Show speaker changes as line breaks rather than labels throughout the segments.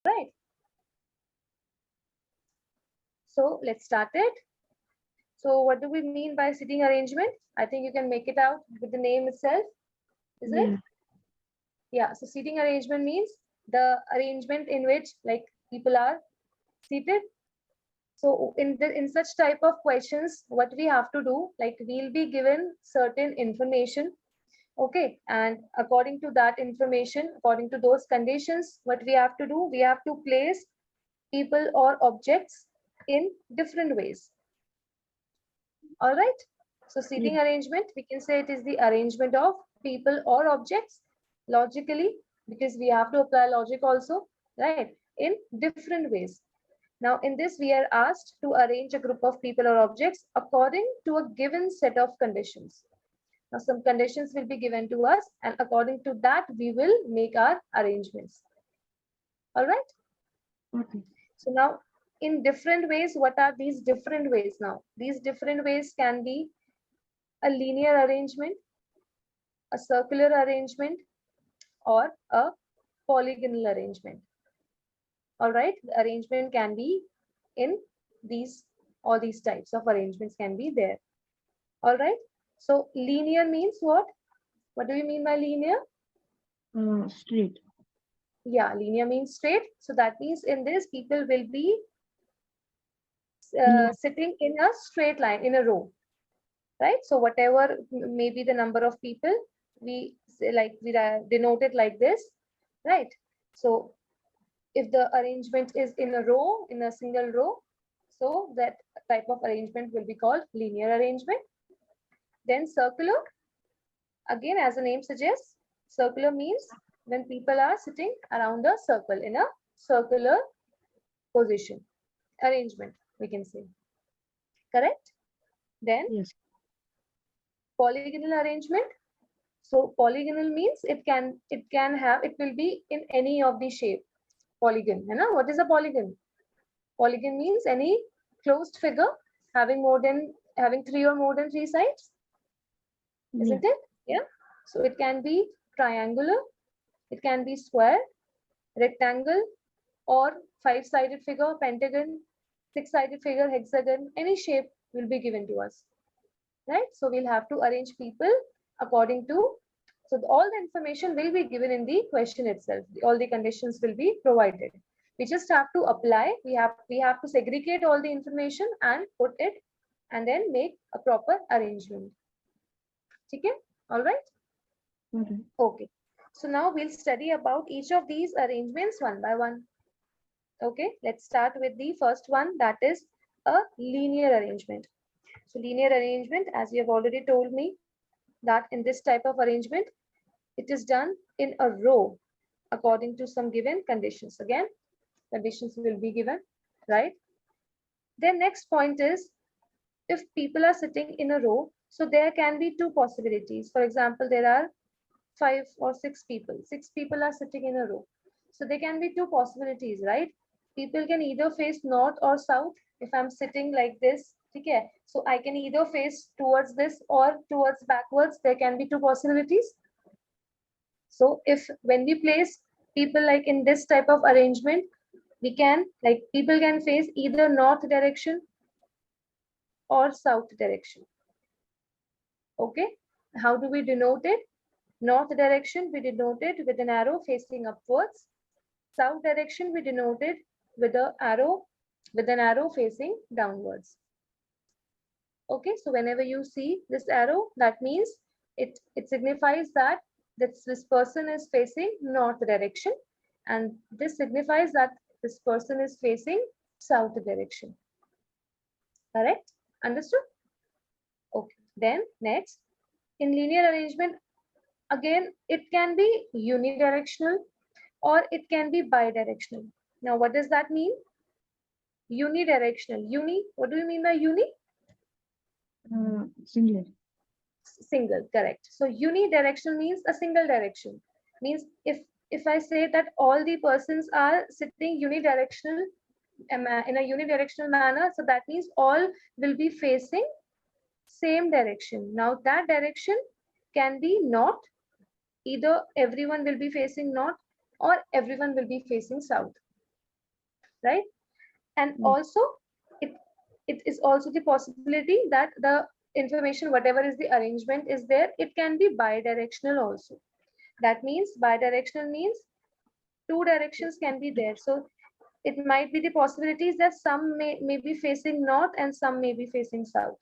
right? So let's start it. So what do we mean by seating arrangement? I think you can make it out with the name itself, is it?
Yeah.
Yeah, so seating arrangement means the arrangement in which like people are seated. So in such type of questions, what we have to do, like we'll be given certain information, okay, and according to that information, according to those conditions, what we have to do, we have to place people or objects in different ways. All right. So
Yeah.
seating arrangement, we can say it is the arrangement of people or objects logically, because we have to apply logic also, right, in different ways. Now, in this, we are asked to arrange a group of people or objects according to a given set of conditions. Now, some conditions will be given to us, and according to that, we will make our arrangements. All right.
Okay.
So now, in different ways, what are these different ways now? These different ways can be a linear arrangement, a circular arrangement, or a polygonal arrangement. All right. The arrangement can be in these, all these types of arrangements can be there. All right. So linear means what? What do you mean by linear?
Straight.
Yeah, linear means straight. So that means in this, people will be
In
sitting in a straight line in a row, right? So whatever may be the number of people, we say like we denote it like this, right? So if the arrangement is in a row, in a single row, so that type of arrangement will be called linear arrangement. Then circular, again, as the name suggests, circular means when people are sitting around a circle in a circular position, arrangement, we can say. Correct? Then
yes.
polygonal arrangement. So polygonal means it will be in any of the shape. Polygon, you know, what is a polygon? Polygon means any closed figure having three or more than three sides,
Yeah.
isn't it? Yeah. So it can be triangular, it can be square, rectangle, or five-sided figure, pentagon, six-sided figure, hexagon, any shape will be given to us, right? So we'll have to arrange people according to, so all the information will be given in the question itself. All the conditions will be provided. We just have to apply. We have to segregate all the information and put it, and then make a proper arrangement. Okay? All right?
Okay.
Okay. So now we'll study about each of these arrangements one by one. Okay, let's start with the first one, that is a linear arrangement. So linear arrangement, as you have already told me, that in this type of arrangement, it is done in a row according to some given conditions. Again, conditions will be given, right? Then next point is, if people are sitting in a row, so there can be two possibilities. For example, there are five or six people. Six people are sitting in a row. So there can be two possibilities, right? People can either face north or south. If I'm sitting like this, okay, so I can either face towards this or towards backwards. There can be two possibilities. So if when we place people like in this type of arrangement, we can like people can face either north direction or south direction. Okay, how do we denote it? North direction, we denote it with an arrow facing upwards. South direction, we denote it with an arrow facing downwards. Okay, so whenever you see this arrow, that means it signifies that this person is facing north direction, and this signifies that this person is facing south direction. Correct? Understood? Okay. Then next, in linear arrangement, again, it can be unidirectional or it can be bidirectional. Now, what does that mean? Unidirectional. What do you mean by uni?
Singular.
Single, correct. So unidirectional means a single direction. Means if I say that all the persons are sitting unidirectional in a unidirectional manner, so that means all will be facing same direction. Now that direction can be north, either everyone will be facing north or everyone will be facing south. right? And also it it is also the possibility that the information, whatever is the arrangement is there, it can be bidirectional also. That means bidirectional means two directions can be there. So it might be the possibilities that some may be facing north and some may be facing south.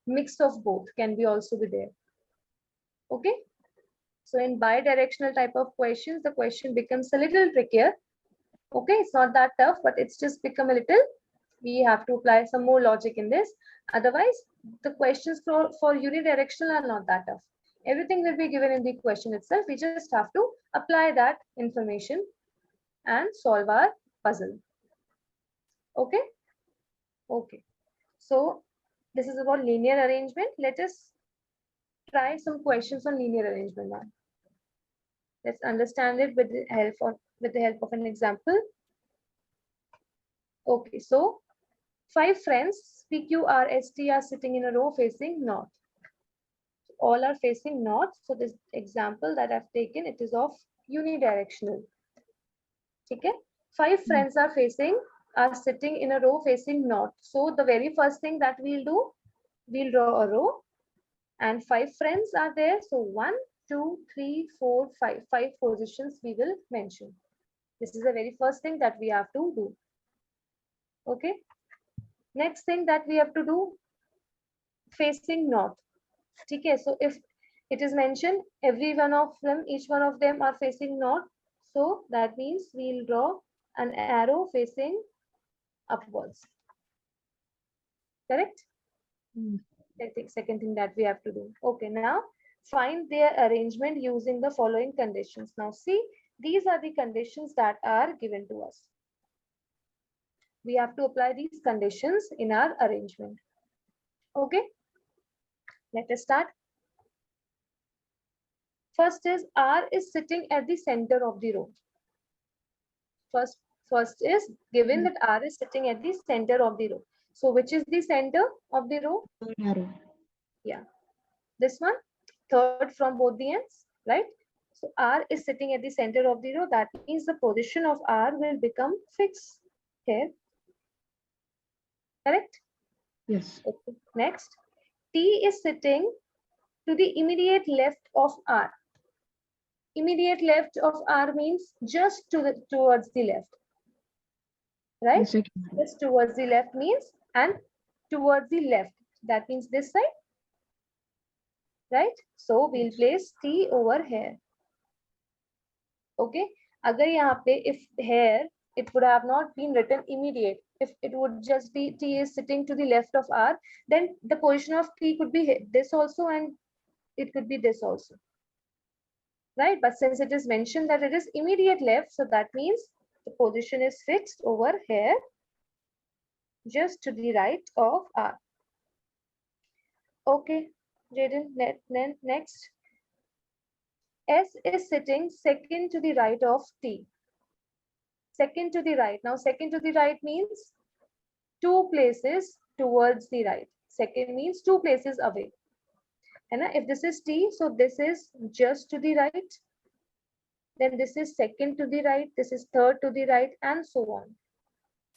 Mix of both can be also be there. Okay. So in bi-directional type of questions, the question becomes a little trickier. Okay, it's not that tough, but it's just become a little, we have to apply some more logic in this. Otherwise, the questions for unidirectional are not that tough. Everything will be given in the question itself. We just have to apply that information and solve our puzzle. Okay. Okay. So this is about linear arrangement. Let us try some questions on linear arrangement now. Let's understand it with the help of an example. Okay, so 5 friends PQRST are sitting in a row facing north. All are facing north. So this example that I've taken, it is of unidirectional. Okay, 5 friends are sitting in a row facing north. So the very first thing that we'll do, we'll draw a row, and 5 friends are there. So 1, 2, 3, 4, 5. 5 positions we will mention. This is the very first thing that we have to do. Okay. Next thing that we have to do, facing north. Okay. So if it is mentioned, every one of them, each one of them are facing north. So that means we'll draw an arrow facing upwards. Correct? Second thing that we have to do. Okay, now find their arrangement using the following conditions. Now see, these are the conditions that are given to us. We have to apply these conditions in our arrangement. Okay, let us start. First is R is sitting at the center of the row. First is given that R is sitting at the center of the row. So which is the center of the row?
Arrow.
Yeah, this one, third from both the ends, right? So R is sitting at the center of the row. That means the position of R will become fixed here. Correct?
Yes.
Okay. Next, T is sitting to the immediate left of R. Immediate left of R means just towards the left, right? Just towards the left means, and towards the left, that means this side, right? So we'll place T over here. Okay. Agar yahan pe, if here it would have not been written immediate, if it would just be T is sitting to the left of R, then the position of T could be this also and it could be this also, right? But since it is mentioned that it is immediate left, so that means the position is fixed over here, just to the right of R. Okay, Jaden, next. S is sitting second to the right of T. Second to the right. Now, second to the right means 2 places towards the right. Second means 2 places away. And if this is T, so this is just to the right. Then this is second to the right. This is third to the right, and so on.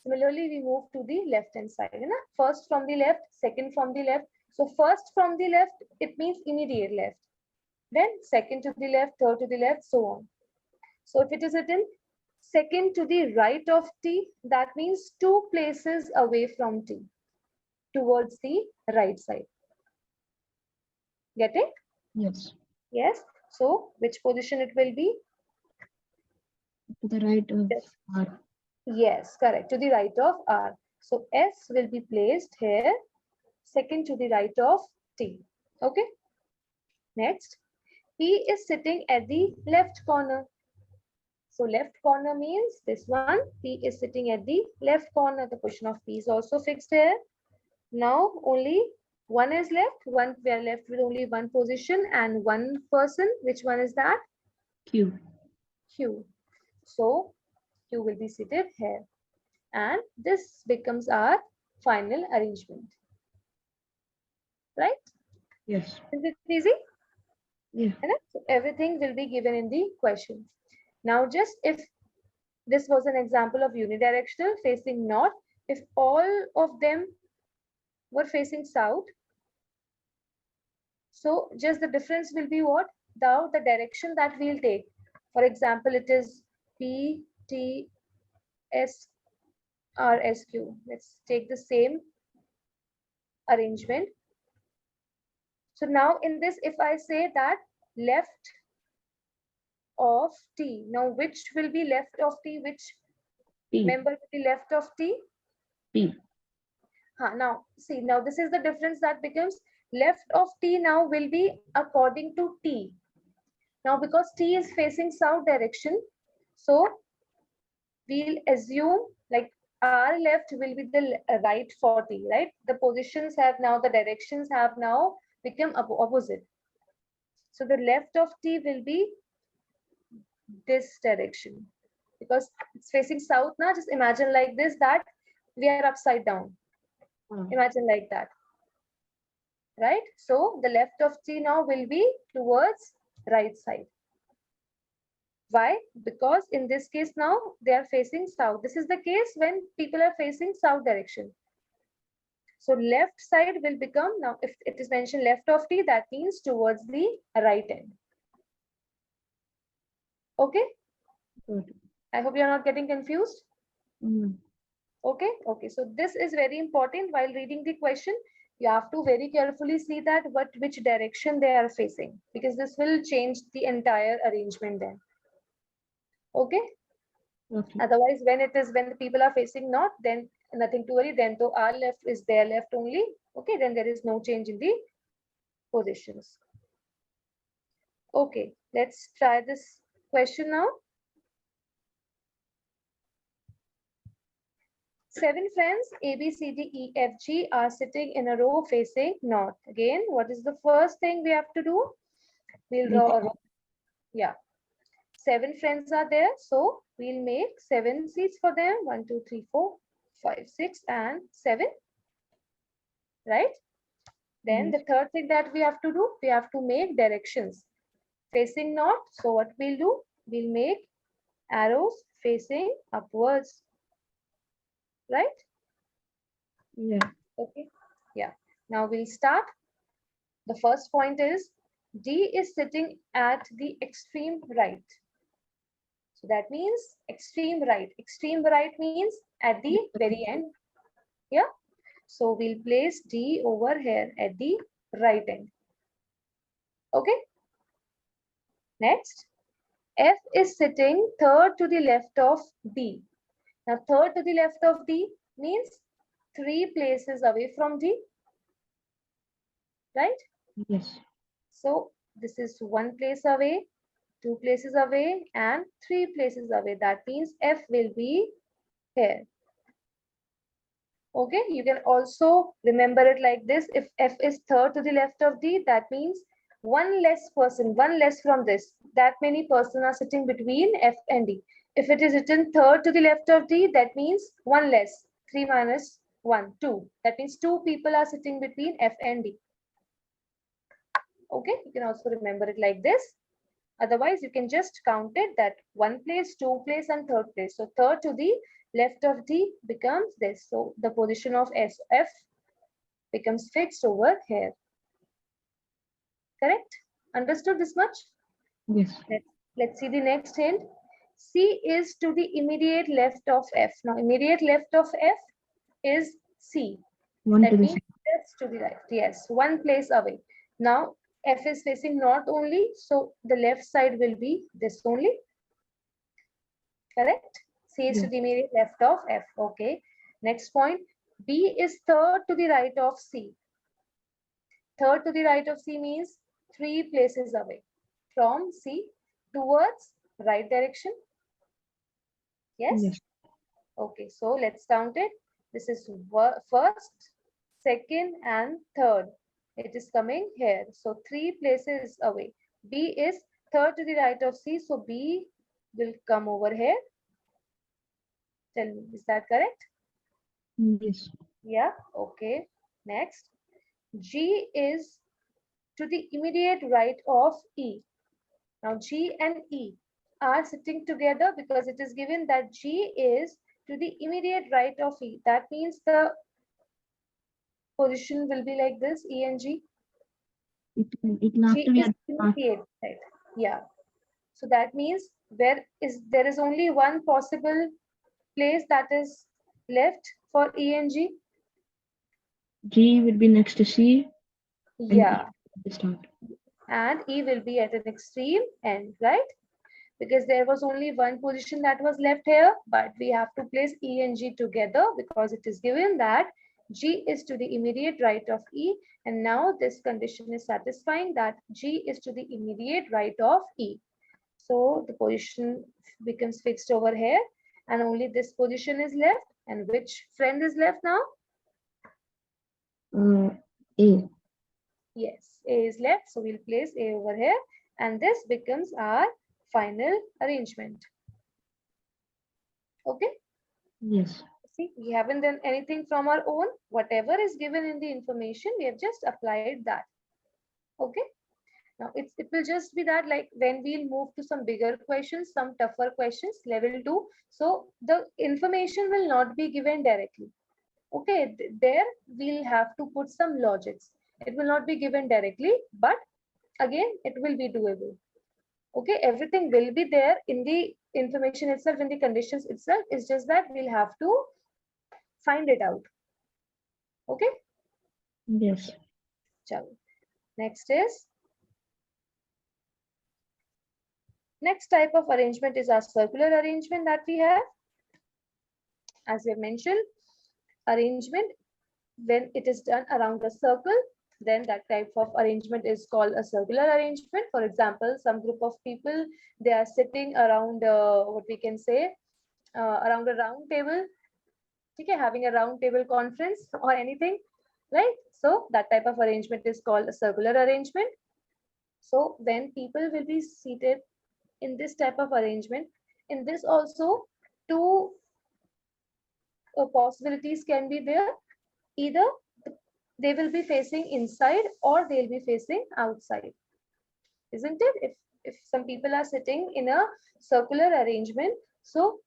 Similarly, we move to the left hand side. First from the left, second from the left. So first from the left, it means immediate left. Then second to the left, third to the left, so on. So if it is written second to the right of T, that means 2 places away from T, towards the right side. Get it?
Yes.
Yes. So which position it will be?
To the right of R.
Yes, correct. To the right of R. So S will be placed here, second to the right of T. Okay. Next, P is sitting at the left corner. So left corner means this one. P is sitting at the left corner. The position of P is also fixed here. Now only one is left. We are left with only one position and one person. Which one is that?
Q.
Q. So Q will be seated here. And this becomes our final arrangement. Right?
Yes.
Is it easy?
Yeah.
So everything will be given in the question. Now just if This was an example of unidirectional facing north. If all of them were facing south, so just the difference will be what? Now the direction that we'll take. For example, it is P, T, S, R, S, Q. Let's take the same arrangement. So now in this, if I say that left of T, now which will be left of T? Which
P.
member will be left of T?
P.
Now see, now this is the difference that becomes left of T now will be according to T. Now because T is facing south direction, so we'll assume like R left will be the right for T, right? The positions have now, the directions have now become opposite. So the left of T will be this direction because it's facing south now. Just imagine like this, that we are upside down. Imagine like that, right? So the left of T now will be towards right side. Why? Because in this case now they are facing south. This is the case when people are facing south direction. So left side will become, now if it is mentioned left of T, that means towards the right end. Okay? I hope you're not getting confused. Okay, okay. So this is very important. While reading the question, you have to very carefully see that which direction they are facing, because this will change the entire arrangement then. Okay? Otherwise, when the people are facing north, then nothing to worry. Then to our left is their left only. Okay, then there is no change in the positions. Okay, let's try this question now. 7 friends A, B, C, D, E, F, G are sitting in a row facing north. Again, what is the first thing we have to do? We'll draw a row. Yeah. 7 friends are there, so we'll make 7 seats for them. 1, 2, 3, 4, 5, 6, and 7. Right? Then the third thing that we have to do, we have to make directions facing north. So what we'll do, we'll make arrows facing upwards. Right?
Yeah.
Okay. Yeah. Now we'll start. The first point is D is sitting at the extreme right. So that means extreme right. Extreme right means at the very end. Yeah. So we'll place D over here at the right end. Okay. Next, F is sitting third to the left of D. Now third to the left of D means 3 places away from D. Right?
Yes.
So this is 1 place away, 2 places away, and 3 places away. That means F will be here. Okay, you can also remember it like this. If F is third to the left of D, that means 1 less person, 1 less from this. That many persons are sitting between F and D. If it is written third to the left of D, that means 1 less. 3 minus 1, 2. That means 2 people are sitting between F and D. Okay, you can also remember it like this. Otherwise, you can just count it that 1 place, 2 place, and 3rd place. So third to the left of D becomes this. So the position of F becomes fixed over here. Correct? Understood this much?
Yes.
Let's see the next hint. C is to the immediate left of F. Now, immediate left of F is C. That means just to the right. Yes, 1 place away. Now, F is facing north only, so the left side will be this only. Correct? C is to the immediate left of F. Okay. Next point. B is third to the right of C. Third to the right of C means 3 places away from C towards right direction. Yes? Okay, so let's count it. This is first, second, and third. It is coming here. So 3 places away. B is third to the right of C. So B will come over here. Tell me, is that correct?
Yes.
Yeah, okay. Next, G is to the immediate right of E. Now G and E are sitting together because it is given that G is to the immediate right of E. That means the position will be like this, E and G.
It'll have
G
to be
is
at the start.
immediate right. Yeah. So that means there is only one possible place that is left for E and G.
G will be next to C and E
Yeah.
at the start.
And E will be at an extreme end, right? Because there was only one position that was left here, but we have to place E and G together because it is given that G is to the immediate right of E, and now this condition is satisfying that G is to the immediate right of E. So the position becomes fixed over here, and only this position is left. And which friend is left now?
A.
Yes, A is left, so we'll place A over here, and this becomes our final arrangement. Okay.
Yes.
See, we haven't done anything from our own. Whatever is given in the information, we have just applied that. Okay. Now it will just be that like when we'll move to some bigger questions, some tougher questions, level 2. So the information will not be given directly. Okay, there we'll have to put some logics. It will not be given directly, but again, it will be doable. Okay, everything will be there in the information itself, in the conditions itself. It's just that we'll have to find it out. Okay.
Yes.
Chalo. Next type of arrangement is our circular arrangement that we have. As we have mentioned, arrangement when it is done around a circle, then that type of arrangement is called a circular arrangement. For example, some group of people, they are sitting around what we can say around a round table. Okay, having a round table conference or anything, right? So that type of arrangement is called a circular arrangement. So when people will be seated in this type of arrangement, in this also two possibilities can be there. Either they will be facing inside or they'll be facing outside, isn't it? If some people are sitting in a circular arrangement, so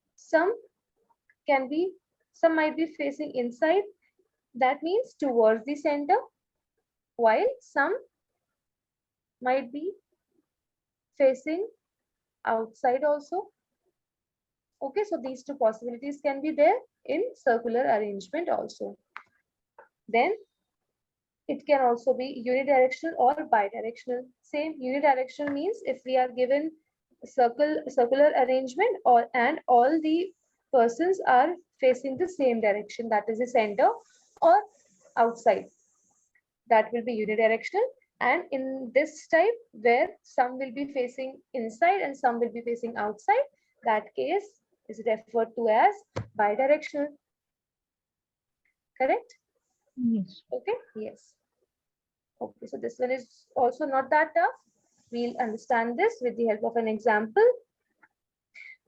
can be some might be facing inside, that means towards the center, while some might be facing outside also. Okay, so these two possibilities can be there in circular arrangement also. Then it can also be unidirectional or bidirectional. Same, unidirectional means if we are given circular arrangement and all the persons are facing the same direction, that is the center or outside, that will be unidirectional. And in this type where some will be facing inside and some will be facing outside, that case is referred to as bidirectional. Correct?
Yes.
Okay. Yes. Okay, so this one is also not that tough. We'll understand this with the help of an example.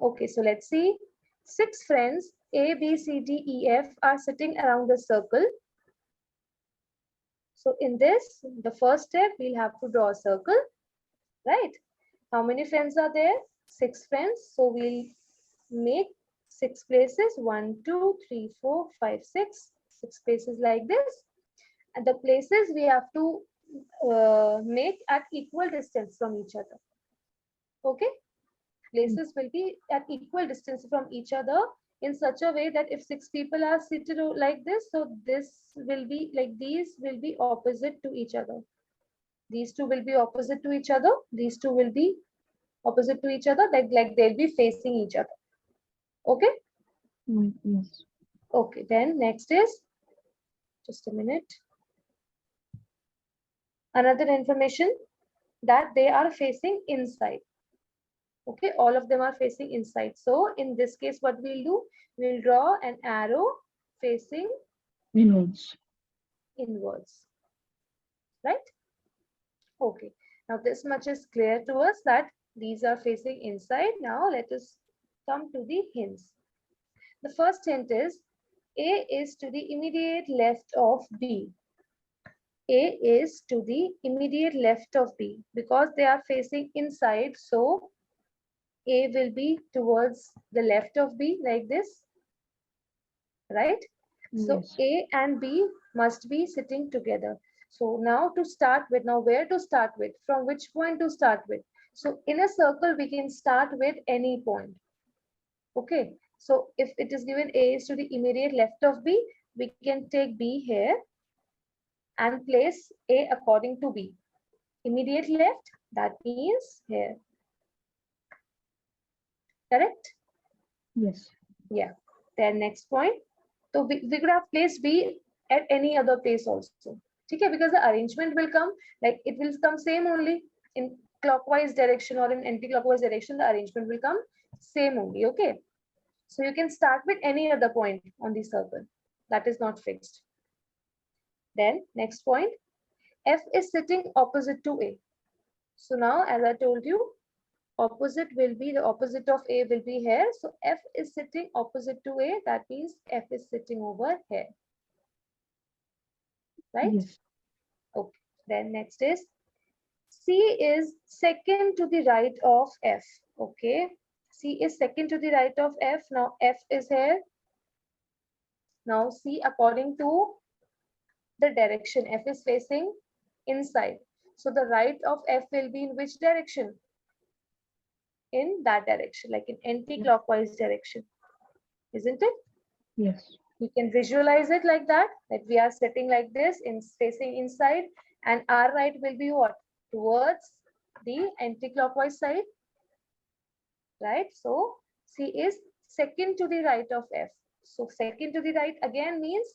Okay, so let's see. 6 friends A, B, C, D, E, F are sitting around a circle. So in this, the first step, we'll have to draw a circle, right? How many friends are there? 6 friends. So we'll make 6 places. 1, 2, 3, 4, 5, 6. 6 places like this. And the places we have to make at equal distance from each other. Okay, places will be at equal distance from each other in such a way that if 6 people are seated like this, so this will be like these will be opposite to each other. These two will be opposite to each other. These two will be opposite to each other, like they'll be facing each other. Okay.
Yes.
Okay, then next is just a minute. Another information that they are facing inside. Okay, all of them are facing inside. So in this case, what we'll do, we'll draw an arrow facing
Inwards.
inwards, right? Okay, now this much is clear to us that these are facing inside. Now let us come to the hints. The first hint is A is to the immediate left of B. A is to the immediate left of B because they are facing inside. So A will be towards the left of B like this, right? So
Yes.
A and B must be sitting together. So now to start with, now where to start with? From which point to start with? So in a circle, we can start with any point. Okay. So if it is given A is to the immediate left of B, we can take B here and place A according to B. Immediate left, that means here. Correct?
Yes.
Yeah. Then next point. So we could have placed B at any other place also. Okay, because the arrangement will come like it will come same only in clockwise direction or in anti-clockwise direction. The arrangement will come same only. Okay. So you can start with any other point on the circle. That is not fixed. Then next point. F is sitting opposite to A. So now, as I told you, opposite will be the opposite of A will be here. So F is sitting opposite to A. That means F is sitting over here. Right?
Yes.
Okay. Then next is C is second to the right of F. Okay. C is second to the right of F. Now F is here. Now C according to the direction. F is facing inside. So the right of F will be in which direction? In that direction, like in anti-clockwise direction. Isn't it?
Yes.
You can visualize it like that we are sitting like this in facing inside, and our right will be what? Towards the anti-clockwise side, right? So C is second to the right of F. So second to the right again means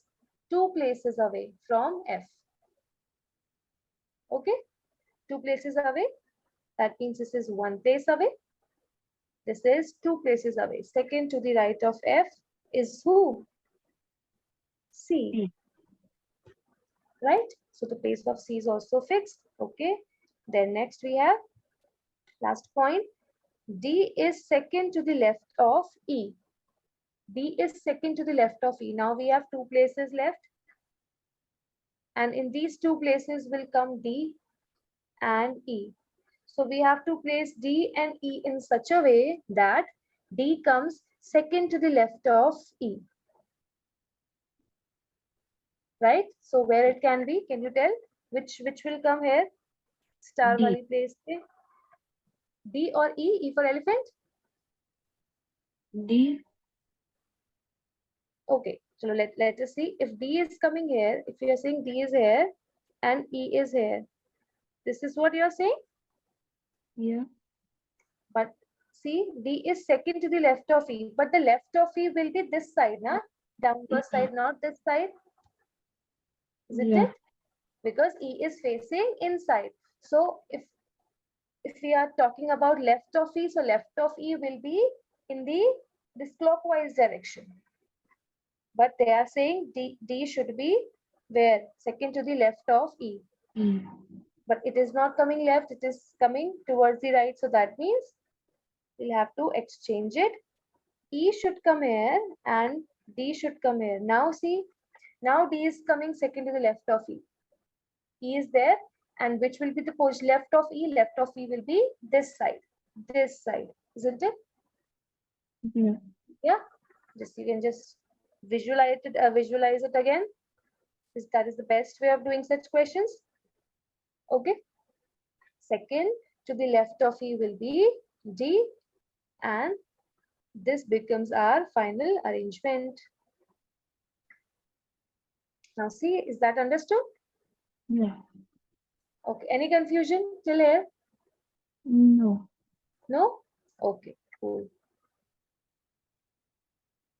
two places away from F. Okay, two places away. That means this is one place away. This is two places away. Second to the right of F is who? C,
C.
right? So the place of C is also fixed. Okay. Then next we have last point. D is second to the left of E. D is second to the left of E. Now we have two places left. And in these two places will come D and E. So we have to place D and E in such a way that D comes second to the left of E. Right? So where it can be, can you tell? Which will come here? Star
D.
wali place pe. D or E? E for elephant?
D.
Okay, so let us see. If D is coming here, if you are saying D is here and E is here, this is what you are saying.
Yeah.
But see, D is second to the left of E, but the left of E will be this side, na? Downward
Yeah.
side, not this side, isn't
Yeah.
it? Because E is facing inside. So if we are talking about left of E, so left of E will be in the this clockwise direction. But they are saying D should be where? Second to the left of E.
E.
But it is not coming left, it is coming towards the right. So that means we'll have to exchange it. E should come here and D should come here. Now see, now D is coming second to the left of E. E is there, and which will be the post left of E? Left of E will be this side, isn't it?
Yeah.
Yeah, just you can just visualize it again. That is the best way of doing such questions. Okay. Second to the left of E will be D, and this becomes our final arrangement. Now see, is that understood?
Yeah.
Okay, any confusion till here?
No.
No? Okay, cool.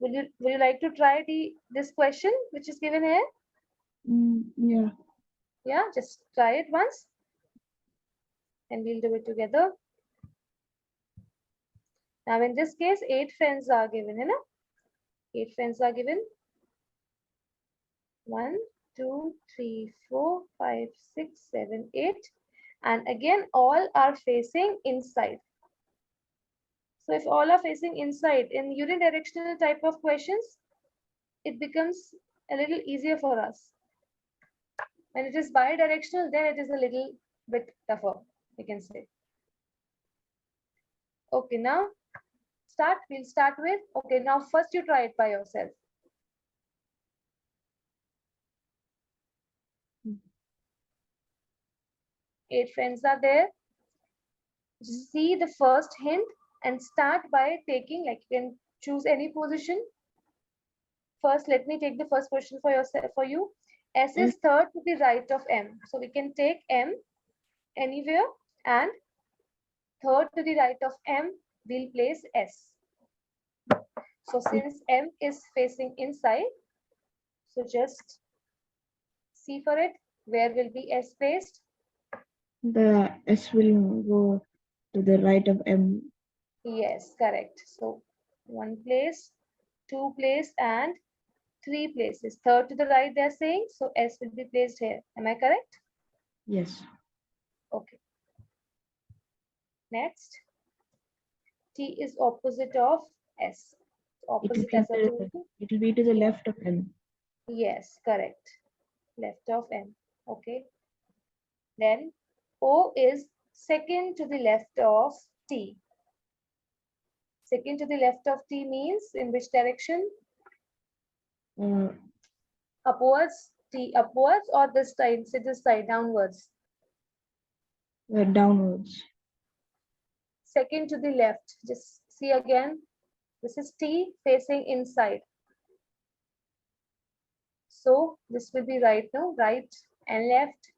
Will you like to try this question which is given here?
Yeah.
Yeah, just try it once and we'll do it together. Now in this case, 8 friends are given, you know? 8 friends are given. 1, 2, 3, 4, 5, 6, 7, 8. And again, all are facing inside. So if all are facing inside in unidirectional type of questions, it becomes a little easier for us. When it is bidirectional, then it is a little bit tougher, we can say. Okay, now Start. We'll start with, okay, now first you try it by yourself.
Mm.
8 friends are there. Just see the first hint and start by taking, like you can choose any position. First, let me take the first question for yourself, for you. S
And
is third to the right of M. So we can take M anywhere, and third to the right of M, we'll place S. So since M is facing inside, so just see for it, where will be S placed?
the S will go to the right of M.
Yes, correct. So one place, two place, and three places. Third to the right, they're saying, so S will be placed here. Am I correct?
Yes.
Okay. Next, T is opposite of S.
It will
Opposite
be
as I told you.
it will be to the left of M.
Yes, correct. Left of M. Okay. Then O is second to the left of T. Second to the left of T means in which direction?
Uh,
Upwards, T upwards, or this side, so this side, downwards.
Downwards.
Second to the left. Just see again. This is T facing inside. So this will be right, no? Right and left.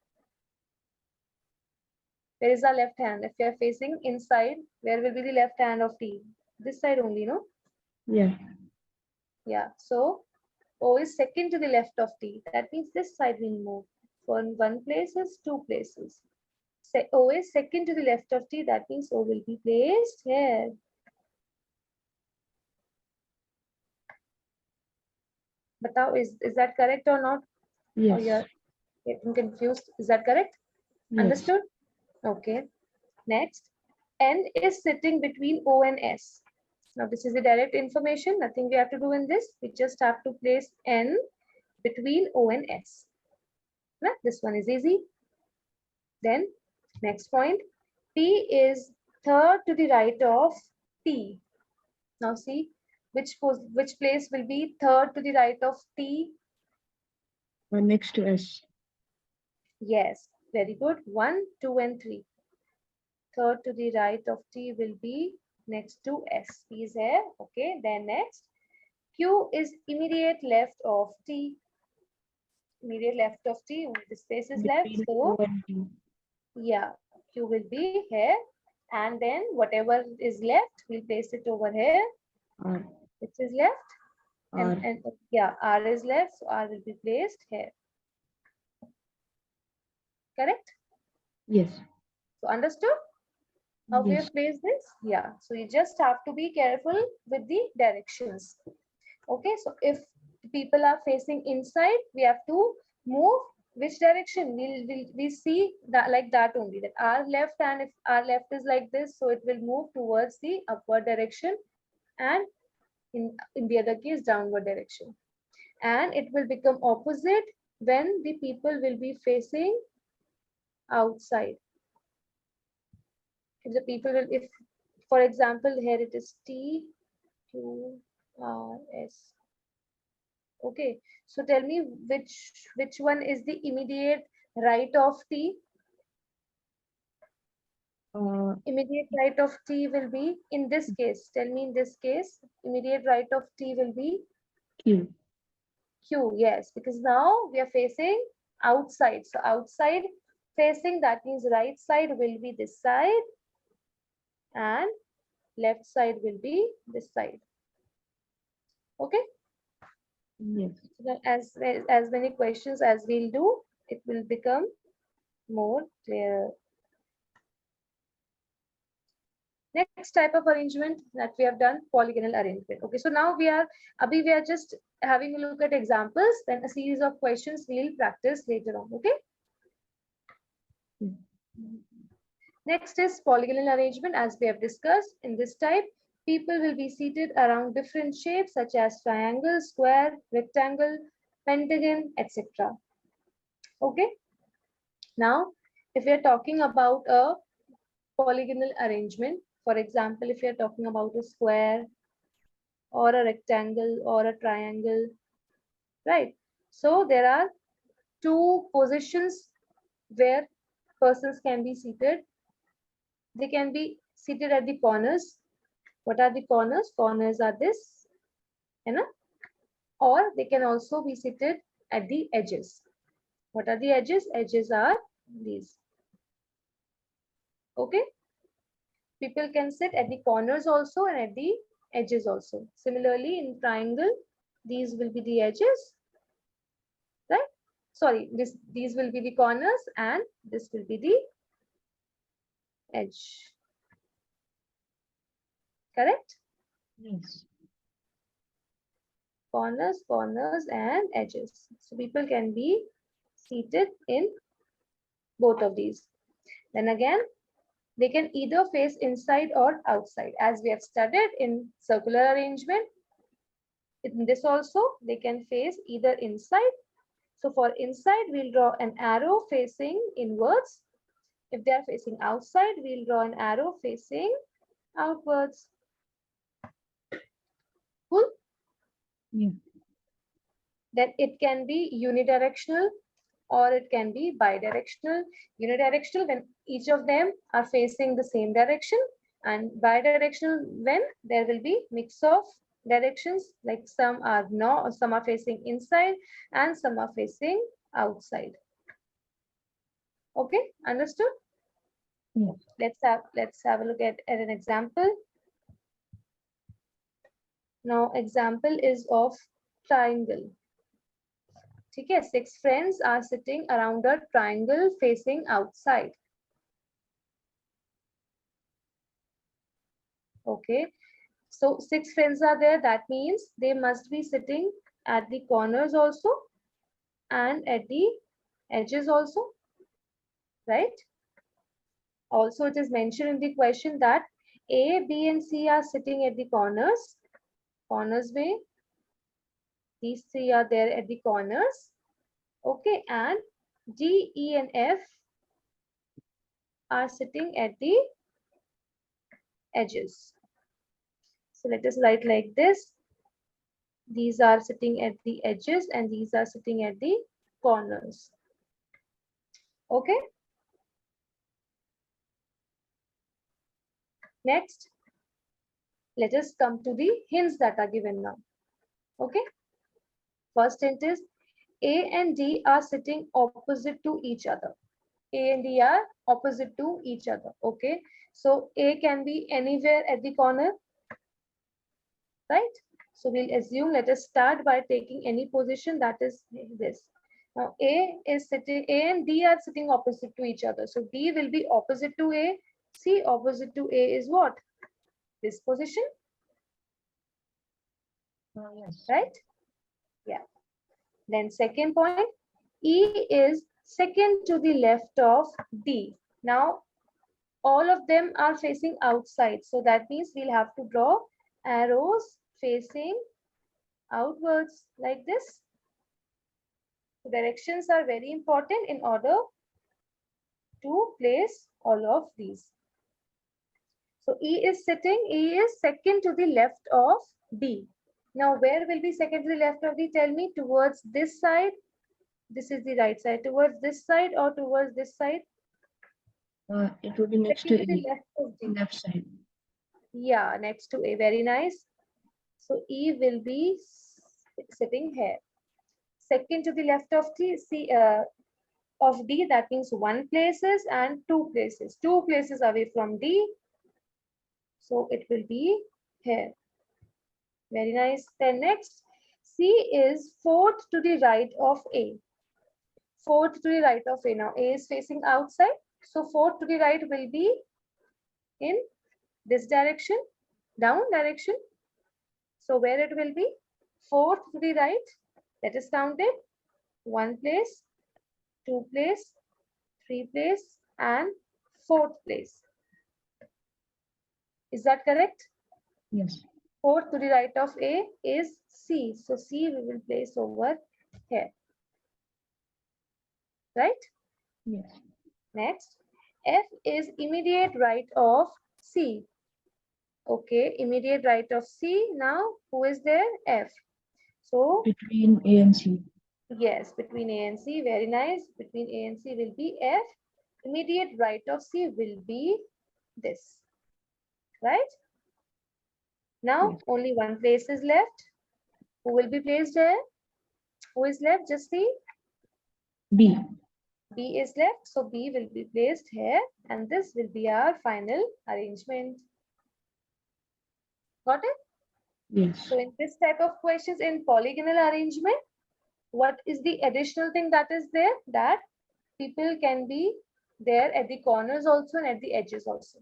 Where is our left hand? If you are facing inside, where will be the left hand of T? This side only, no?
Yeah.
Yeah. So O is second to the left of T. That means this side will move. From one places, two places. O is second to the left of T. That means O will be placed here. But now is that correct or not? Or
Yes.
you're getting confused? Is that correct?
Yes.
Understood? Okay. Next, N is sitting between O and S. Now this is the direct information. Nothing we have to do in this. We just have to place N between O and S. Now, this one is easy. Then next point, P is third to the right of T. Now see which place will be third to the right of T.
Next to S.
Yes, very good. 1, 2, and 3. Third to the right of T will be next to S. P is here. Okay, then next. Q is immediate left of T. Immediate left of T, the space is left.
Between O
So,
and T.
yeah, Q will be here. And then whatever is left, we'll place it over here.
R.
Which is left.
R.
And yeah, R is left. So, R will be placed here. Correct?
Yes.
So, understood how we
Yes.
have placed this? Yeah. So, you just have to be careful with the directions. Okay, so if people are facing inside, we have to move which direction? We'll see that like that only, that our left, and if our left is like this, so it will move towards the upward direction, and in the other case downward direction, and it will become opposite when the people will be facing outside. If the people will, if for example here it is T Q R S. Okay, so tell me which one is the immediate right of T? Immediate right of T will be in this case. Tell me in this case, immediate right of T will be
Q.
Q. Yes, because now we are facing outside. So outside facing, that means right side will be this side and left side will be this side. Okay.
Yes.
So as many questions as we'll do, it will become more clear. Next type of arrangement that we have done, polygonal arrangement. Okay, so now we are just having a look at examples, then a series of questions we'll practice later on. Okay. Next is polygonal arrangement. As we have discussed, in this type, people will be seated around different shapes such as triangle, square, rectangle, pentagon, etc. Okay. Now, if we are talking about a polygonal arrangement, For example, if you're talking about a square or a rectangle or a triangle, right? So there are two positions where persons can be seated. They can be seated at the corners. What are the corners? Corners are this, you know, or they can also be seated at the edges. What are the edges? Edges are these. Okay. People can sit at the corners also and at the edges also. Similarly, in triangle, these will be the edges, right? Sorry, these will be the corners and this will be the edge. Correct?
Yes.
Corners, corners, and edges. So people can be seated in both of these. Then again, they can either face inside or outside. As we have studied in circular arrangement, in this also, they can face either inside. So for inside, we'll draw an arrow facing inwards. If they are facing outside, we'll draw an arrow facing outwards. Cool?
Yeah.
Then it can be unidirectional or it can be bidirectional. Unidirectional when each of them are facing the same direction, and bidirectional when there will be mix of directions, like some are no, some are facing inside and some are facing outside. Okay, understood?
Yeah.
Let's have a look at an example. Now example is of triangle. Okay, 6 friends are sitting around a triangle facing outside. Okay, so 6 friends are there. That means they must be sitting at the corners also and at the edges also, right? Also, it is mentioned in the question that A, B, and C are sitting at the corners way. These three are there at the corners. Okay, and D, E, and F are sitting at the edges. So let us write like this. These are sitting at the edges and these are sitting at the corners. Okay. Next, let us come to the hints that are given now. Okay. First hint is A and D are sitting opposite to each other. A and D are opposite to each other. Okay. So A can be anywhere at the corner, right? So we'll assume, let us start by taking any position, that is this. Now A and D are sitting opposite to each other. So D will be opposite to A. C opposite to A is what? This position,
Yes.
right? Yeah. Then second point, E is second to the left of D. Now all of them are facing outside. So that means we'll have to draw arrows facing outwards like this. Directions are very important in order to place all of these. So E is second to the left of D. Now where will be second to the left of D? Tell me, towards this side. This is the right side. Towards this side or towards this side?
It would be next
Second
to
to the
A,
left of D.
left side.
Yeah, next to A. Very nice. So E will be sitting here. Second to the left of D, that means 1 places and 2 places. 2 places away from D. So it will be here. Very nice. Then next, C is fourth to the right of A. Fourth to the right of A. Now A is facing outside. So fourth to the right will be in this direction, down direction. So where it will be? Fourth to the right. Let us count it. 1 place, 2 place, 3 place, and 4th place. Is that correct?
Yes.
Fourth to the right of A is C. So C we will place over here. Right?
Yes.
Next, F is immediate right of C. Okay, immediate right of C. Now, who is there? F. So,
Between A and C.
yes, between A and C. Very nice. Between A and C will be F. Immediate right of C will be this. Right? Now,
Yes.
only one place is left. Who will be placed here? Who is left? Just see.
B.
B is left. So, B will be placed here. And this will be our final arrangement. Got it?
Yes.
So, in this type of questions in polygonal arrangement, what is the additional thing that is there? That people can be there at the corners also and at the edges also.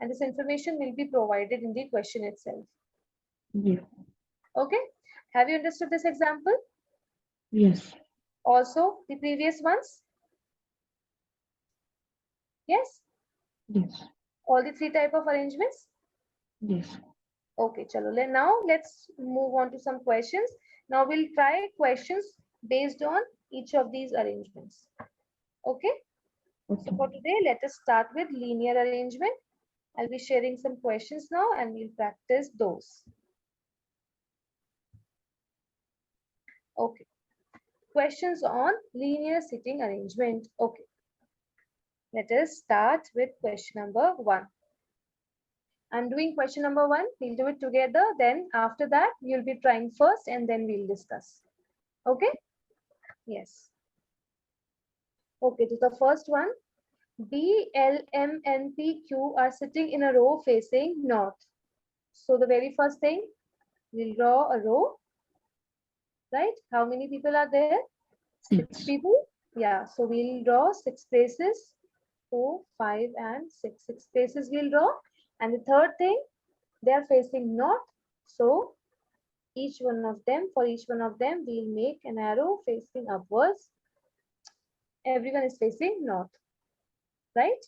And this information will be provided in the question itself.
Yeah.
Okay. Have you understood this example?
Yes.
Also, the previous ones? Yes.
Yes.
All the three type of arrangements?
Yes.
Okay, chalo. Now let's move on to some questions. Now we'll try questions based on each of these arrangements. Okay. So
Okay.
for today, let us start with linear arrangement. I'll be sharing some questions now and we'll practice those. Okay. Questions on linear sitting arrangement. Okay. Let us start with question number 1. I'm doing question number 1. We'll do it together. Then after that, you'll be trying first and then we'll discuss. Okay? Yes. Okay, to the first one. B, L, M, N, P, Q are sitting in a row facing north. So the very first thing, we'll draw a row, right? How many people are there? 6
6.
people. Yeah, so we'll draw 6 places. 4, 5, and 6. 6 places we'll draw. And the third thing, they are facing north. So each one of them, for each one of them, we'll make an arrow facing upwards. Everyone is facing north, right?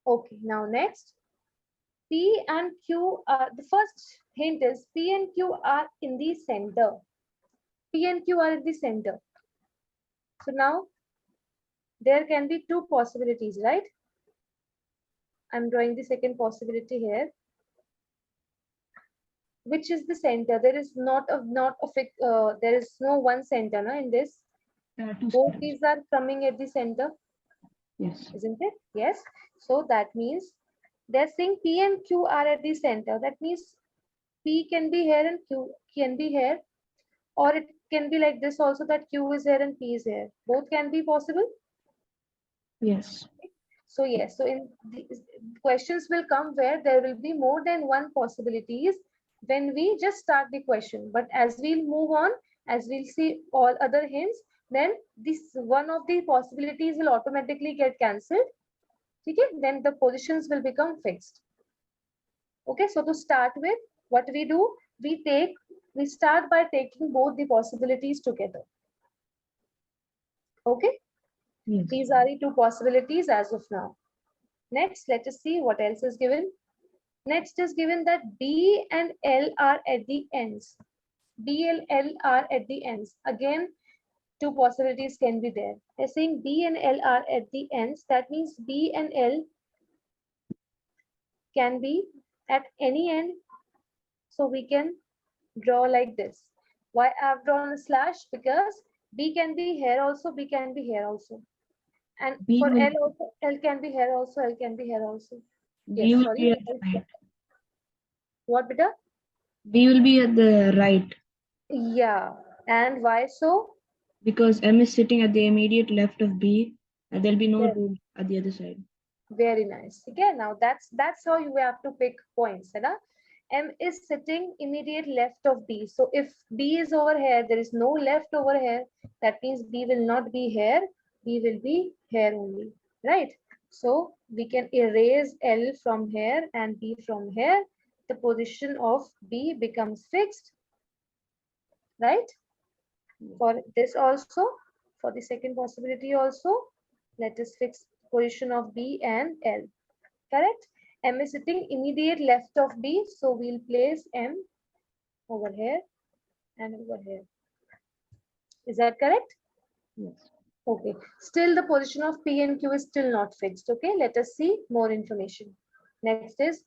Okay, now next. P and Q are, the first hint is P and Q are in the center. P and Q are in the center. So now there can be two possibilities, right? I'm drawing the second possibility here. Which is the center? There is there is no one center no, in this.
There are two
Both
centers.
these are coming at the center,
Yes.
isn't it? Yes. So that means they're saying P and Q are at the center. That means P can be here and Q can be here. Or it can be like this also, that Q is here and P is here. Both can be possible.
Yes.
So yes, so in these questions will come where there will be more than one possibilities when we just start the question. But as we'll move on, as we'll see all other hints, then this one of the possibilities will automatically get cancelled. Okay, then the positions will become fixed. Okay, so to start with, what we do, we start by taking both the possibilities together. Okay,
Yes.
these are the two possibilities as of now. Next, let us see what else is given. Next is given that B and L are at the ends. B and L are at the ends. Again, two possibilities can be there. They're saying B and L are at the ends. That means B and L can be at any end. So we can draw like this. Why I've drawn a slash? Because B can be here also, B can be here also. And
B
for
will
L also, L can be here also, L can be here also.
B
Yes,
will
sorry.
be at the right.
What, beta?
B will be at the right
Yeah. And why so?
because M is sitting at the immediate left of B, and there'll be no
Very,
room at the other side.
very nice. Okay, now that's how you have to pick points, right? M is sitting immediate left of B. So if B is over here, there is no left over here. That means B will not be here. B will be here only, right? So we can erase L from here and B from here. The position of B becomes fixed, right? For this also, for the second possibility also, let us fix position of B and L. Correct? M is sitting immediate left of B, so we'll place M over here and over here. Is that correct?
Yes.
Okay. Still the position of P and Q is still not fixed. Okay. Let us see more information. Next is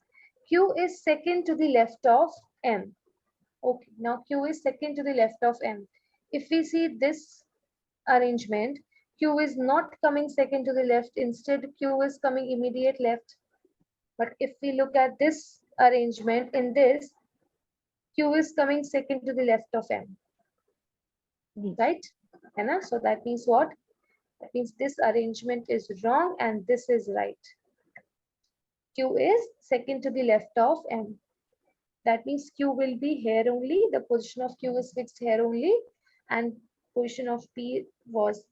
Q is second to the left of M. Okay, now Q is second to the left of M. If we see this arrangement, Q is not coming second to the left, instead Q is coming immediate left. But if we look at this arrangement, in this, Q is coming second to the left of M,
Yes.
right? So that means what? That means this arrangement is wrong and this is right. Q is second to the left of M. That means Q will be here only. The position of Q is fixed here only, and position of P was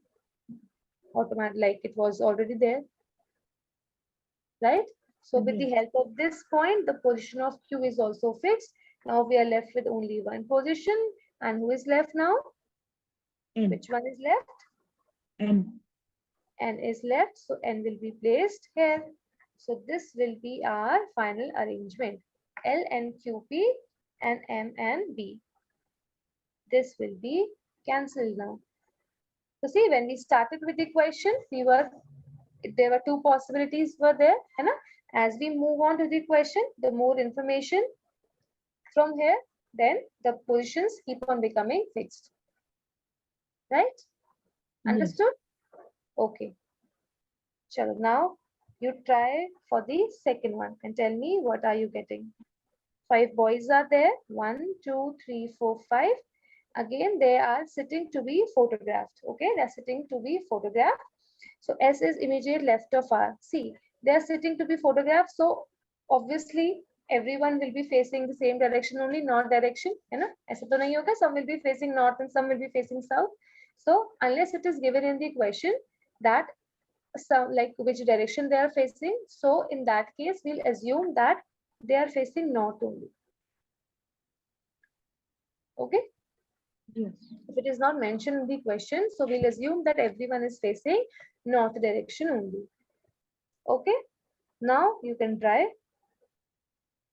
automatic, like it was already there, right? So with the
Yes.
help of this point, the position of Q is also fixed. Now we are left with only one position. And who is left now?
N.
Which one is left?
N.
N is left, so N will be placed here. So this will be our final arrangement. L and QP and M and B. This will be cancelled now. So see, when we started with the question, there were two possibilities were there. As we move on to the question, the more information from here, then the positions keep on becoming fixed. Right?
Yes.
Understood? Okay. Chalo, now you try for the second one and tell me what are you getting. 5 boys are there. 1, 2, 3, 4, 5. Again, they are sitting to be photographed. Okay, they're sitting to be photographed. So S is immediate left of R. See, they are sitting to be photographed. So obviously, everyone will be facing the same direction only, north direction. ऐसा तो नहीं होगा. Some will be facing north and some will be facing south. So unless it is given in the question that some like which direction they are facing, so in that case, we'll assume that they are facing north only. Okay.
Yes.
If it is not mentioned in the question, so we'll assume that everyone is facing north direction only. Okay. Now you can try.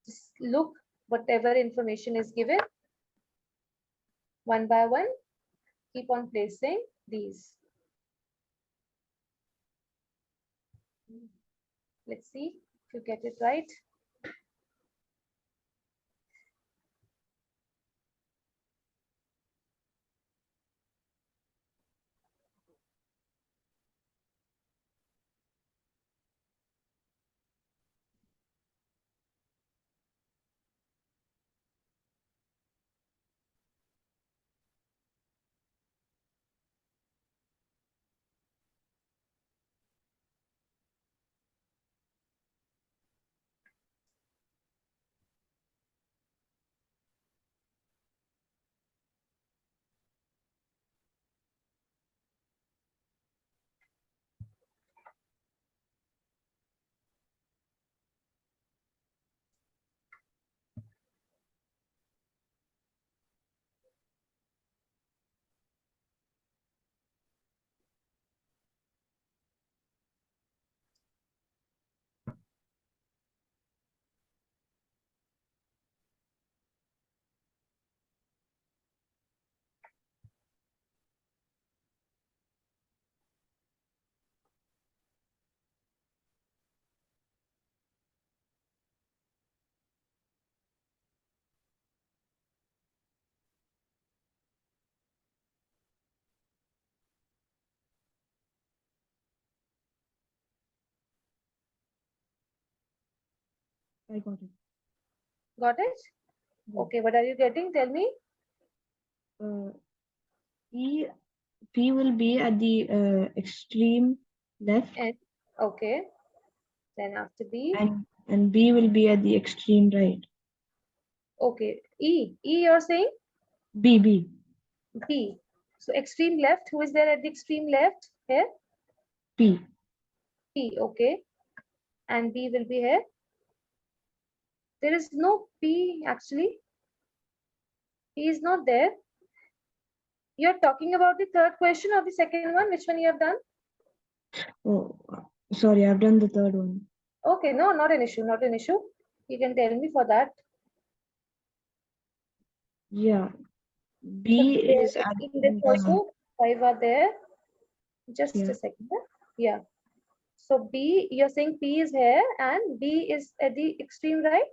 Just look whatever information is given. One by one, keep on placing these. Let's see if you get it right.
I got it.
Got it?
Yes.
Okay, what are you getting? Tell me.
P. P will be at the extreme left,
And okay. Then after B.
and B will be at the extreme right.
Okay. E. E you're saying?
B. B.
B. So extreme left. Who is there at the extreme left? Here?
P.
P. Okay. And B will be here. There is no P actually. P is not there. You're talking about the third question or the second one? Which one you have done?
Oh, sorry, I've done the third one.
Okay, no, not an issue, not an issue. You can tell me for that.
Yeah.
So
B
there,
is at
in this also, 5 are there. Just
yeah.
a second. Yeah. So B, you're saying P is here and B is at the extreme right?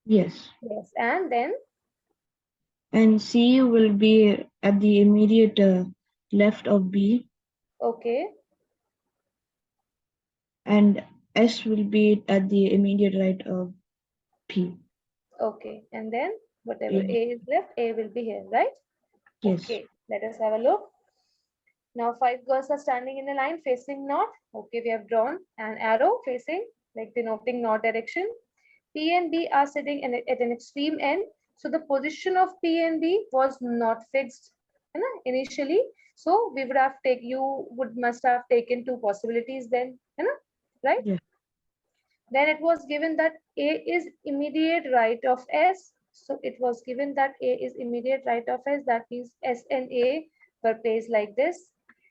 Yes.
Yes. And then,
And C will be at the immediate left of B,
okay,
and S will be at the immediate right of P.
okay. And then whatever
A.
A is left, A will be here, right?
Yes.
Okay. Let us have a look. Now five girls are standing in a line facing north. Okay, we have drawn an arrow facing, like denoting north direction. P and B are sitting at an extreme end. So the position of P and B was not fixed, initially. So we would have taken, you would must have taken two possibilities then, right?
Yes.
Then it was given that A is immediate right of S. So it was given that A is immediate right of S. That means S and A were placed like this.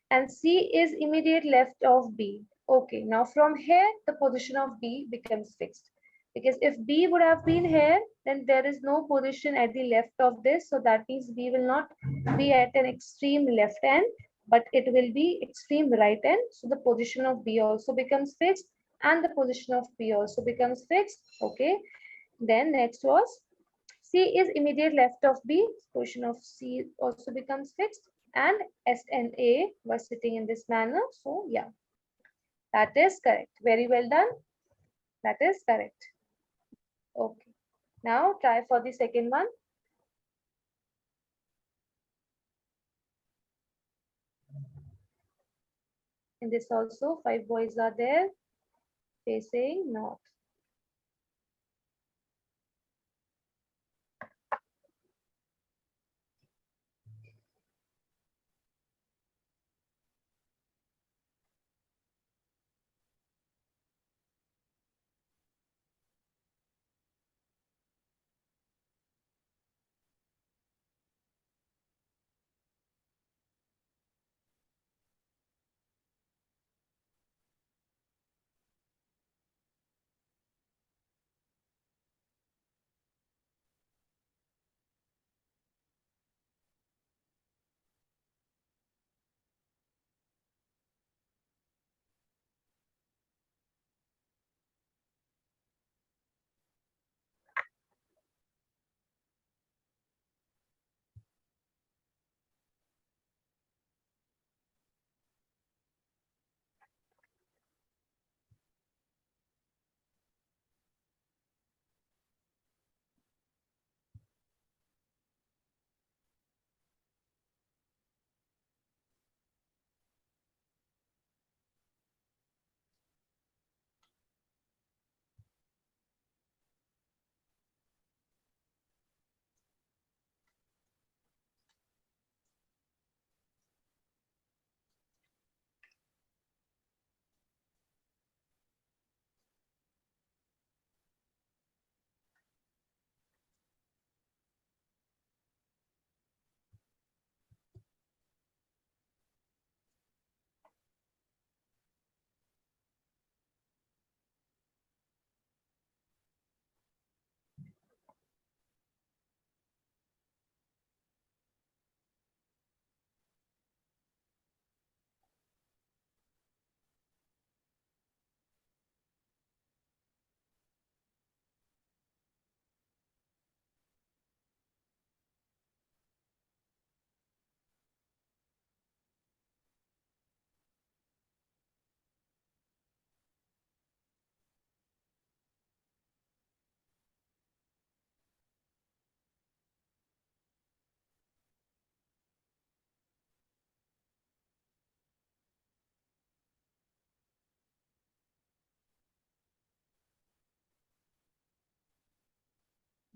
And C is immediate left of B. Okay, now from here, the position of B becomes fixed. Because if B would have been here, then there is no position at the left of this. So that means B will not be at an extreme left end, but it will be extreme right end. So the position of B also becomes fixed and the position of P also becomes fixed. Okay. Then next was C is immediate left of B. Position of C also becomes fixed. And S and A were sitting in this manner. So yeah, that is correct. Very well done. That is correct. Okay. Now try for the second one. In this also, five boys are there facing north.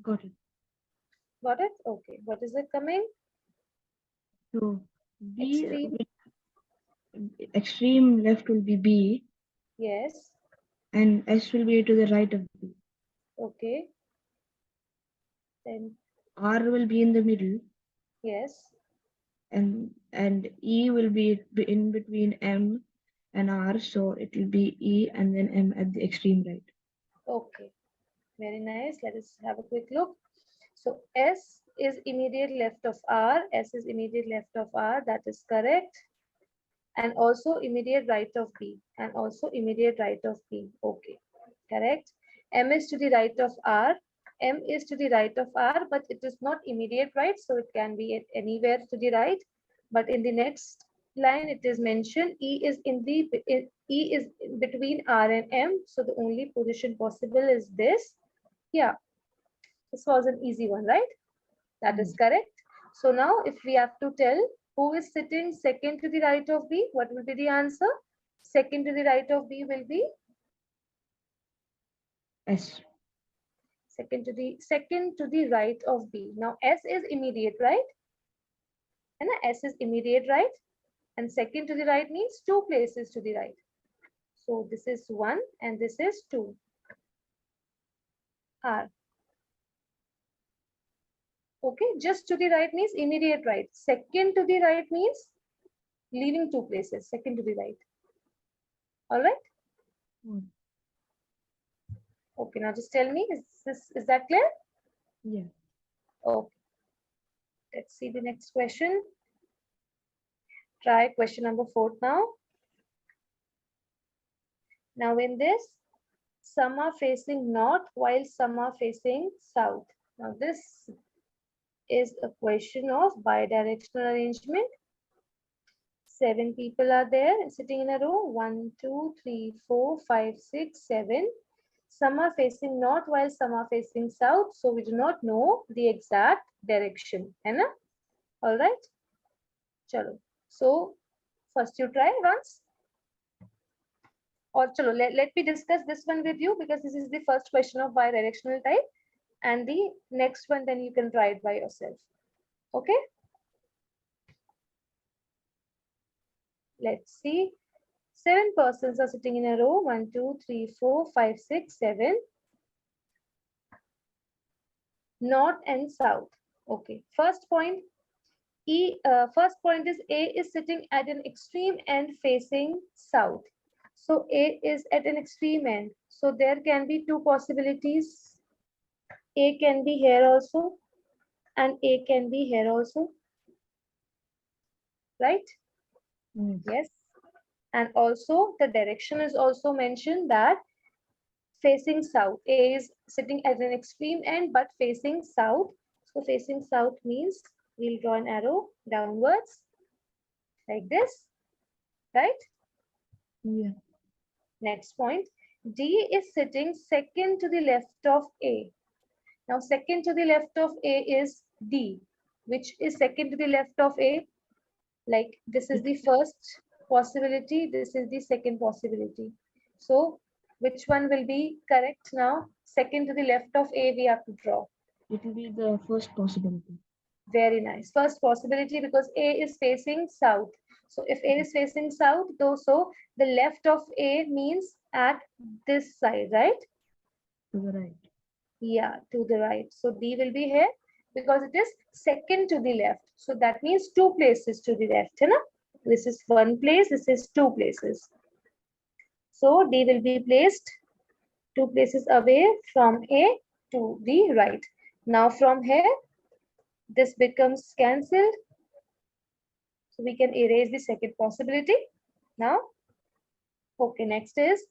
Got it.
Got it? Okay. What is it coming?
So B
Extreme.
extreme left will be B,
Yes.
and S will be to the right of B.
Okay. Then
R will be in the middle,
yes.
and E will be in between M and R, so it will be E and then M at the extreme right.
Okay. Very nice. Let us have a quick look. So S is immediate left of R. S is immediate left of R. That is correct. And also immediate right of B. And also immediate right of B. Okay. Correct. M is to the right of R. M is to the right of R, but it is not immediate right, so it can be anywhere to the right. But in the next line, it is mentioned E is between R and M, so the only position possible is this. Yeah, this was an easy one, right? That is correct. So now if we have to tell who is sitting second to the right of B, what will be the answer? Second to the right of B will be
S.
second to the right of B. Now S is immediate right, and S is immediate right, and second to the right means two places to the right. So this is 1 and this is 2. R. Okay, just to the right means immediate right. Second to the right means leaving two places, second to the right. All right. Okay, now just tell me, is that clear?
Yeah.
Okay. Let's see the next question. Try question number 4 now. Now in this, some are facing north while some are facing south. Now this is a question of bidirectional arrangement. 7 people are there sitting in a row. 1, 2, 3, 4, 5, 6, 7. Some are facing north while some are facing south. So we do not know the exact direction. Hai na? All right. Chalo. So first you try once. Or chalo, let me discuss this one with you because this is the first question of bidirectional type. And the next one, then you can try it by yourself. Okay. Let's see. 7 persons are sitting in a row. 1, 2, 3, 4, 5, 6, 7. North and south. Okay. First point. First point is A is sitting at an extreme end facing south. So A is at an extreme end. So there can be two possibilities. A can be here also, and A can be here also. Right? Yes. And also the direction is also mentioned that facing south. A is sitting at an extreme end but facing south. So facing south means we'll draw an arrow downwards like this, right?
Yeah.
Next point, D is sitting second to the left of A. Now second to the left of A is D, which is second to the left of A. Like this is the first possibility, this is the second possibility. So which one will be correct now? Second to the left of A we have to draw.
It will be the first possibility.
Very nice. First possibility because A is facing south. So if A is facing south, though, so the left of A means at this side, right?
To the right.
Yeah, to the right. So D will be here because it is second to the left. So that means two places to the left. You know? This is one place, this is two places. So D will be placed two places away from A to the right. Now from here, this becomes cancelled. So we can erase the second possibility. Now, okay, next is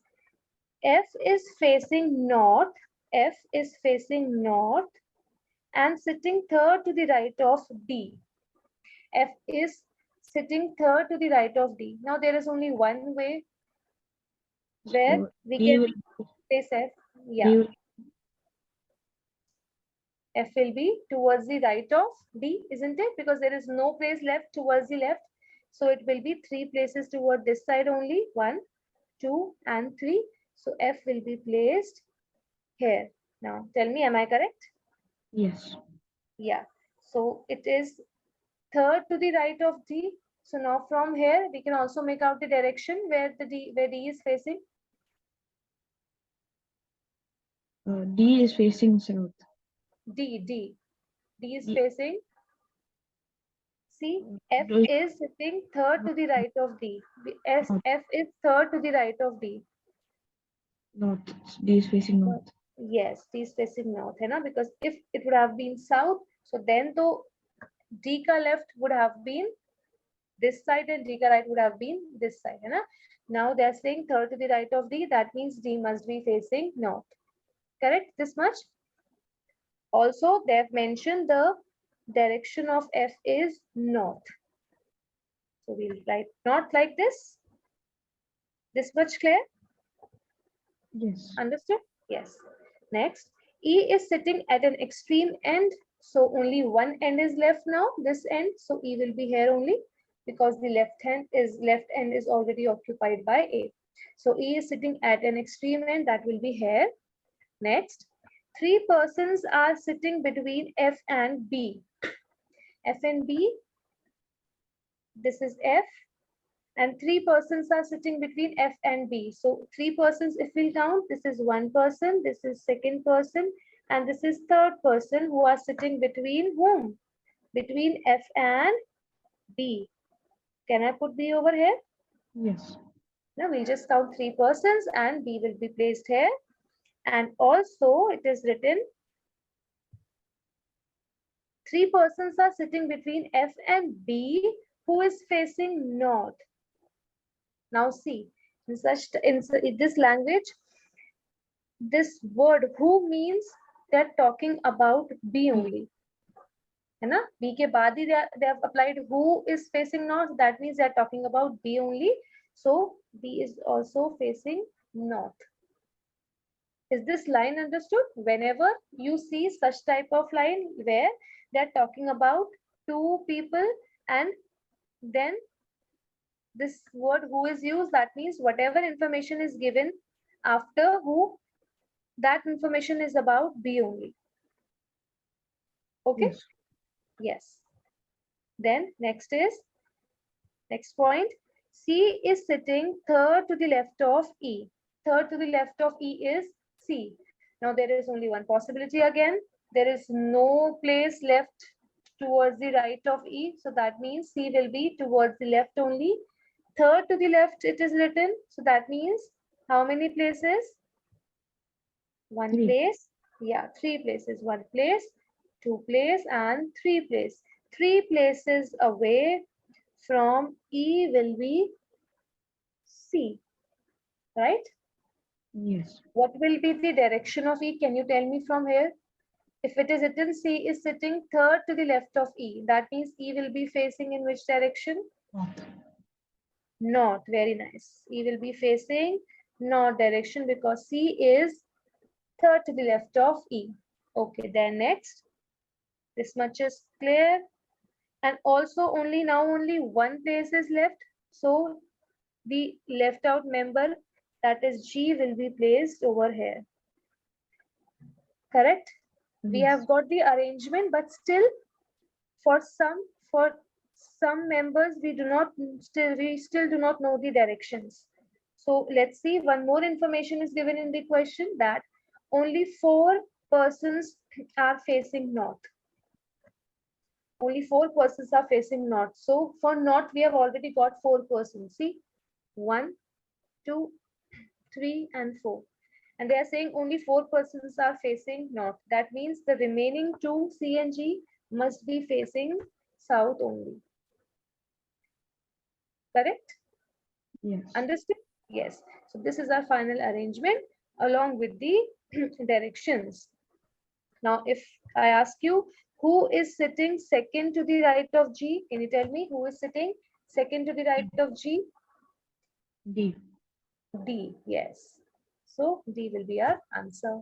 F is facing north. F is facing north and sitting third to the right of D. F is sitting third to the right of D. Now there is only one way where
So
we
D
can
will,
place F. Yeah,
D will,
F will be towards the right of D, isn't it? Because there is no place left towards the left. So it will be three places toward this side only. 1, 2, and 3. So F will be placed here. Now tell me, am I correct?
yes.
Yeah. So it is third to the right of D. So now from here we can also make out the direction where D is facing.
D is facing south.
D is
D,
facing. See, F
do-
is sitting third to the right of D.
north,
F is third to the right of D.
north. D is facing north.
Yes, D is facing north, है ना? Because if it would have been south, so then the D ka left would have been this side and D ka right would have been this side, है ना? Now they are saying third to the right of D. That means D must be facing north. Correct? This much? Also, they have mentioned the direction of F is north. So we'll write north like this. This much clear?
Yes.
Understood? Yes. Next, E is sitting at an extreme end. So only one end is left now, this end. So E will be here only because the left end is already occupied by A. So E is sitting at an extreme end, that will be here. Next, three persons are sitting between F and B. F and B, this is F, and three persons are sitting between F and B. So three persons, if we count, this is one person, this is second person, and this is third person who are sitting between whom? Between F and B. Can I put B over here?
Yes.
Now we'll just count three persons and B will be placed here. And also it is written, three persons are sitting between F and B who is facing north. Now see, in this language, this word who means they're talking about B only. है ना? B के बाद ही they have applied who is facing north. That means they are talking about B only. So B is also facing north. Is this line understood? Whenever you see such type of line where they are talking about two people and then this word who is used, that means whatever information is given after who, that information is about B only. Okay?
Yes.
Yes. Then next point. C is sitting third to the left of E. Third to the left of E is C. Now there is only one possibility again. There is no place left towards the right of E. So that means C will be towards the left only. Third to the left it is written. So that means how many places? One
3.
place. Yeah, three places. One place, two place, and three place. Three places away from E will be C, right?
Yes.
What will be the direction of E? Can you tell me from here? If it is written C is sitting third to the left of E, that means E will be facing in which direction?
North.
North. Very nice. E will be facing north direction because C is third to the left of E. Okay, then next. This much is clear. And also only one place is left. So the left out member, that is G, will be placed over here. Correct? We
Yes.
have got the arrangement, but still for some members we still do not know the directions. So let's see, one more information is given in the question that only four persons are facing north. Only four persons are facing north. So for north, we have already got four persons. See, 1, 2, 3, and 4. And they are saying only four persons are facing north. That means the remaining two, C and G, must be facing south only. Correct?
Yes.
Understood? Yes. So this is our final arrangement along with the directions. Now, if I ask you, who is sitting second to the right of G? Can you tell me who is sitting second to the right of G?
D.
D, yes. So D will be our answer.